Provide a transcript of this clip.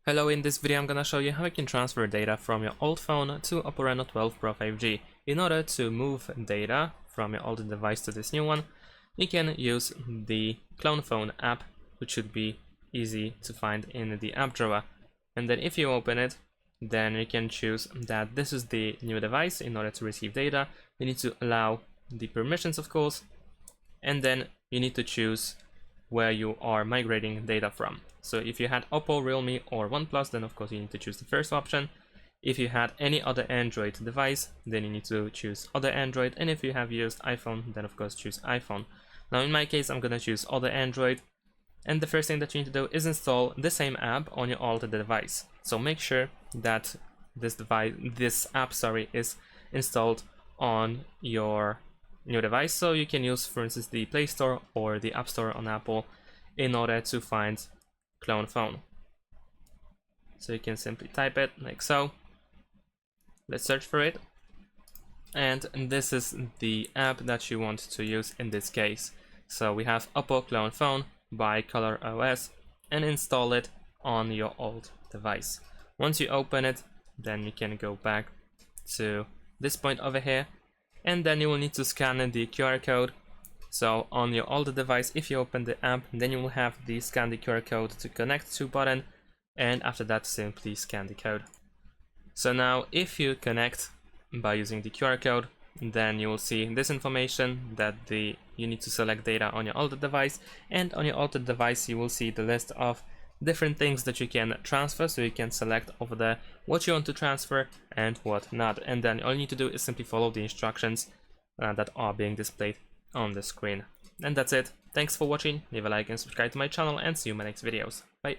Hello, in this video I'm gonna show you how you can transfer data from your old phone to OPPO Reno 12 Pro 5G. In order to move data from your old device to this new one, you can use the clone phone app, which should be easy to find in the app drawer. And then if you open it, then you can choose that this is the new device. In order to receive data, you need to allow the permissions, of course, and then you need to choose where you are migrating data from. So if you had OPPO, Realme or OnePlus, then of course you need to choose the first option. If you had any other Android device, then you need to choose other Android, and if you have used iPhone, then of course choose iPhone. Now in my case, I'm gonna choose other Android, and the first thing that you need to do is install the same app on your old device. So make sure that this app is installed on your new device, so you can use, for instance, the Play Store or the App Store on Apple in order to find clone phone. So you can simply type it like so. Let's search for it, and this is the app that you want to use in this case. So we have OPPO clone phone by Color OS, and install it on your old device. Once you open it, then you can go back to this point over here, and then you will need to scan the QR code. So on your older device, if you open the app, then you will have the scan the QR code to connect to button, and after that simply scan the code. So now if you connect by using the QR code, then you will see this information that you need to select data on your older device, and on your older device you will see the list of different things that you can transfer, so you can select over there what you want to transfer and what not, and then all you need to do is simply follow the instructions that are being displayed on the screen. And that's it. Thanks for watching, leave a like and subscribe to my channel, and see you in my next videos. Bye.